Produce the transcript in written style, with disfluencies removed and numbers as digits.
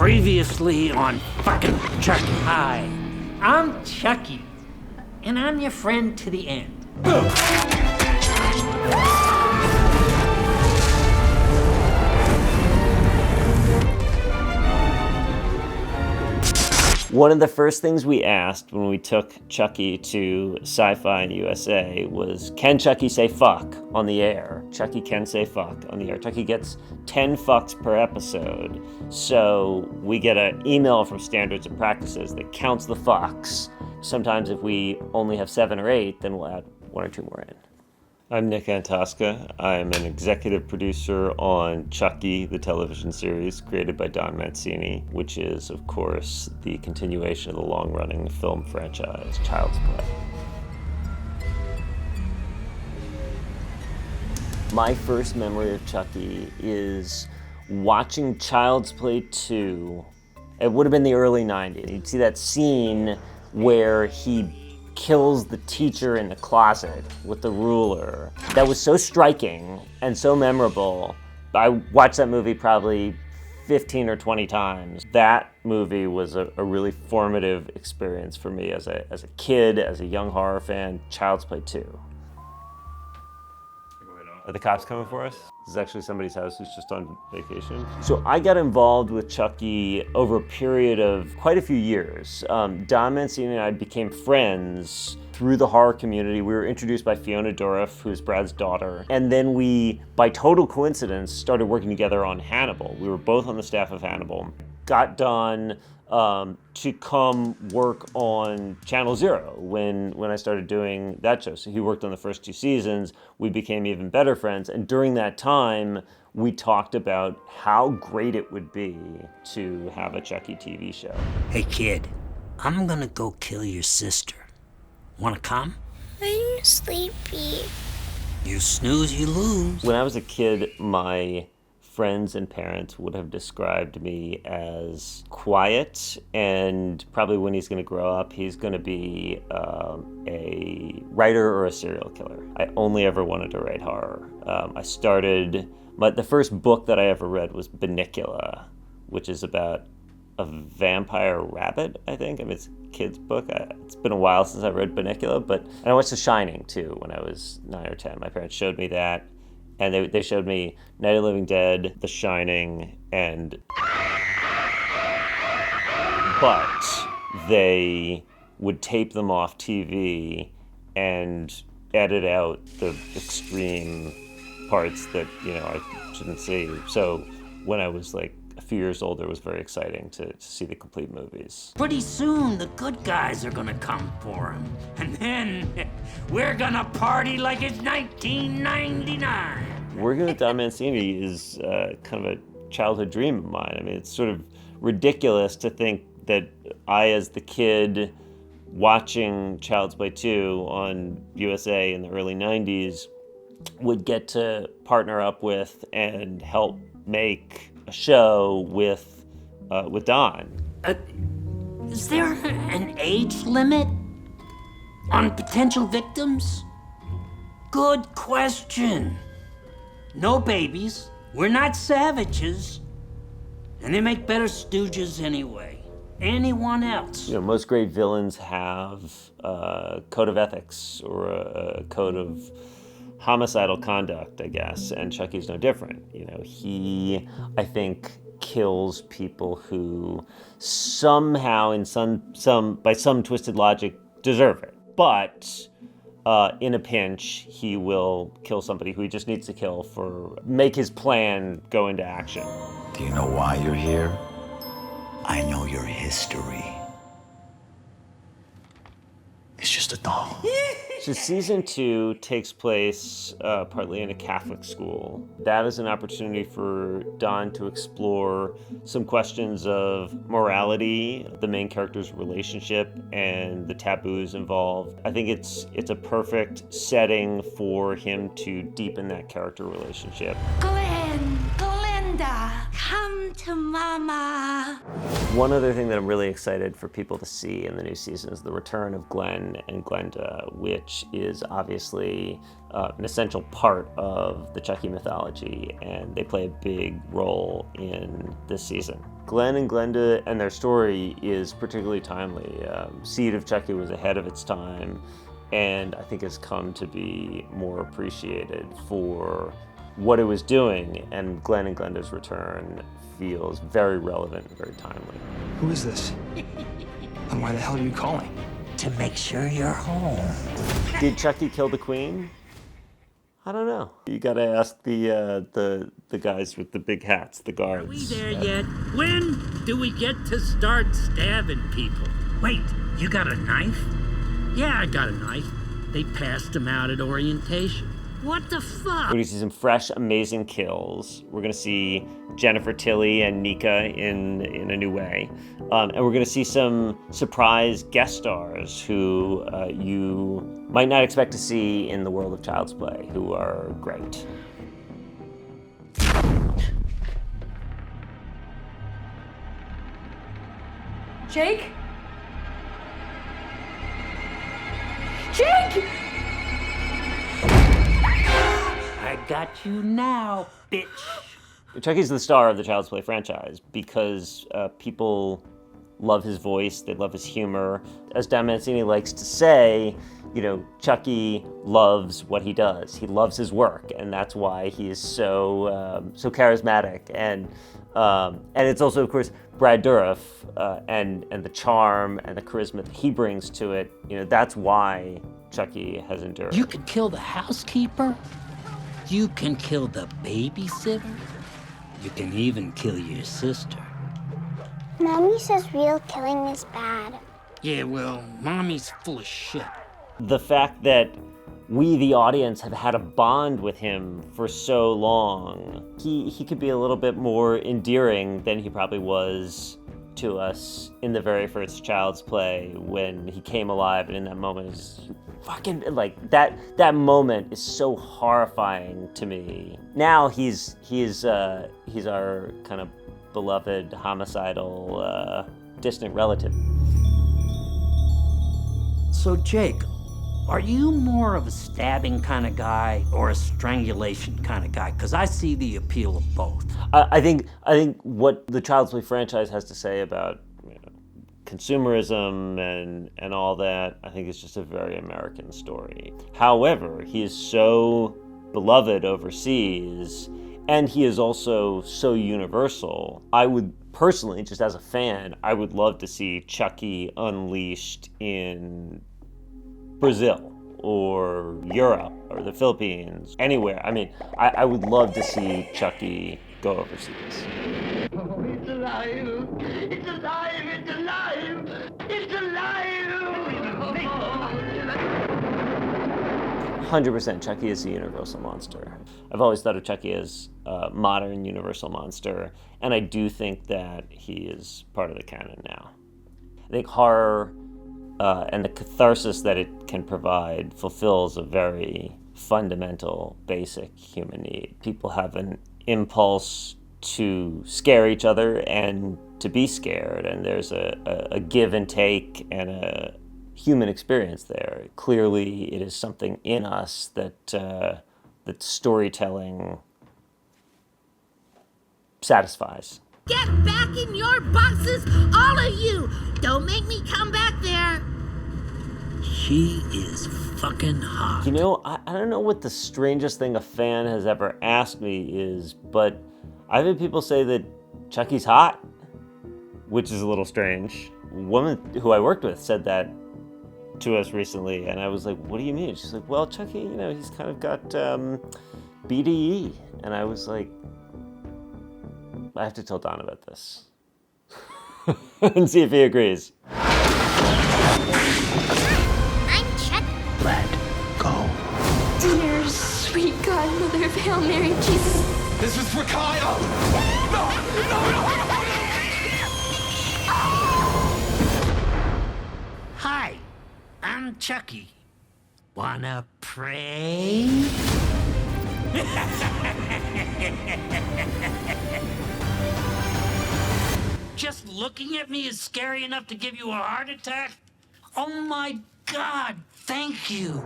Previously on fucking Chucky. Hi, I'm Chucky, and I'm your friend to the end. One of the first things we asked when we took Chucky to Sci-Fi USA was, can Chucky say fuck on the air? Chucky can say fuck on the air. Chucky gets 10 fucks per episode. So we get an email from Standards and Practices that counts the fucks. Sometimes if we only have 7 or 8, then we'll add 1 or 2 more in. I'm Nick Antosca. I'm an executive producer on Chucky, the television series created by Don Mancini, which is, of course, the continuation of the long-running film franchise, Child's Play. My first memory of Chucky is watching Child's Play 2. It would have been the early 90s. You'd see that scene where he kills the teacher in the closet with the ruler. That was so striking and so memorable. I watched that movie probably 15 or 20 times. That movie was a really formative experience for me as a kid, as a young horror fan. Child's Play 2. Are the cops coming for us? This is actually somebody's house who's just on vacation. So I got involved with Chucky over a period of quite a few years. Don Mancini and I became friends through the horror community. We were introduced by Fiona Dourif, who's Brad's daughter. And then we, by total coincidence, started working together on Hannibal. We were both on the staff of Hannibal. Got Don to come work on Channel Zero when I started doing that show. So he worked on the first 2 seasons. We became even better friends. And during that time, we talked about how great it would be to have a Chucky TV show. Hey kid, I'm gonna go kill your sister. Wanna come? I'm sleepy. You snooze, you lose. When I was a kid, my friends and parents would have described me as quiet, and probably when he's going to grow up, he's going to be a writer or a serial killer. I only ever wanted to write horror. The first book that I ever read was Bunnicula, which is about a vampire rabbit, I think. I mean, it's a kid's book. It's been a while since I read Bunnicula, and I watched The Shining, too, when I was 9 or 10. My parents showed me that. And they showed me Night of the Living Dead, The Shining, but they would tape them off TV and edit out the extreme parts that, I shouldn't see. So when I was like a few years older, it was very exciting to see the complete movies. Pretty soon, the good guys are gonna come for him. And then we're gonna party like it's 1999. Working with Don Mancini is kind of a childhood dream of mine. I mean, it's sort of ridiculous to think that I, as the kid watching Child's Play 2 on USA in the early 90s, would get to partner up with and help make a show with Don. Is there an age limit on potential victims? Good question. No babies. We're not savages. And they make better stooges anyway. Anyone else? Most great villains have a code of ethics or a code of homicidal conduct, I guess, and Chucky's no different. He, I think, kills people who somehow, by some twisted logic, deserve it. But in a pinch, he will kill somebody who he just needs to kill make his plan go into action. Do you know why you're here? I know your history. It's just a doll. So season 2 takes place partly in a Catholic school. That is an opportunity for Don to explore some questions of morality, the main character's relationship, and the taboos involved. I think it's a perfect setting for him to deepen that character relationship. Glenn, Glenda, come to Mama. One other thing that I'm really excited for people to see in the new season is the return of Glenn and Glenda, which is obviously an essential part of the Chucky mythology, and they play a big role in this season. Glenn and Glenda and their story is particularly timely. Seed of Chucky was ahead of its time, and I think has come to be more appreciated for what it was doing, and Glenn and Glenda's return feels very relevant and very timely. Who is this? And why the hell are you calling? To make sure you're home. Did Chucky kill the queen? I don't know. You gotta ask the guys with the big hats, the guards. Are we there yet? When do we get to start stabbing people? Wait, you got a knife? Yeah, I got a knife. They passed them out at orientation. What the fuck? We're gonna see some fresh, amazing kills. We're gonna see Jennifer Tilly and Nika in a new way. And we're gonna see some surprise guest stars who you might not expect to see in the world of Child's Play, who are great. Jake? Jake! I got you now, bitch. Chucky's the star of the Child's Play franchise because people love his voice, they love his humor. As Don Mancini likes to say, you know, Chucky loves what he does. He loves his work, and that's why he is so charismatic. And it's also, of course, Brad Dourif and the charm and the charisma that he brings to it. You know, that's why Chucky has endured. You could kill the housekeeper. You can kill the babysitter. You can even kill your sister. Mommy says real killing is bad. Yeah, well, Mommy's full of shit. The fact that we, the audience, have had a bond with him for so long, he could be a little bit more endearing than he probably was to us in the very first Child's Play when he came alive, and in that moment is fucking like that moment is so horrifying to me. Now he's our kind of beloved homicidal distant relative. So, Jake, are you more of a stabbing kind of guy or a strangulation kind of guy? Because I see the appeal of both. I think what the Child's Play franchise has to say about consumerism and all that, I think is just a very American story. However, he is so beloved overseas, and he is also so universal. I would personally, just as a fan, I would love to see Chucky unleashed in Brazil or Europe or the Philippines, anywhere. I mean, I would love to see Chucky go overseas. Oh, it's alive! It's alive! It's alive! It's alive! 100% Chucky is a universal monster. I've always thought of Chucky as a modern universal monster, and I do think that he is part of the canon now. I think horror and the catharsis that it can provide fulfills a very fundamental, basic human need. People have an impulse to scare each other and to be scared, and there's a give and take and a human experience there. Clearly, it is something in us that storytelling satisfies. Get back in your boxes, all of you! Don't make me come back there! She is fucking hot. You know, I don't know what the strangest thing a fan has ever asked me is, but I've had people say that Chucky's hot, which is a little strange. A woman who I worked with said that to us recently, and I was like, what do you mean? She's like, well, Chucky, you know, he's kind of got B.D.E. And I was like, I have to tell Don about this and see if he agrees. I'm Chucky. Let go. Dear sweet godmother of Hail Mary, Jesus. This is for Kyle! No! Hi, I'm Chucky. Wanna pray? just looking at me is scary enough to give you a heart attack? Oh my God, thank you.